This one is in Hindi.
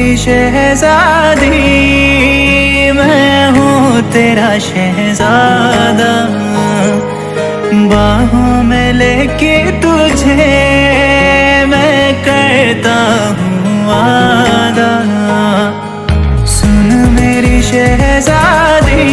मेरी शहजादी, मैं हूँ तेरा शहजादा। बाहों में लेके तुझे मैं करता हूँ वादा। सुन मेरी शहजादी,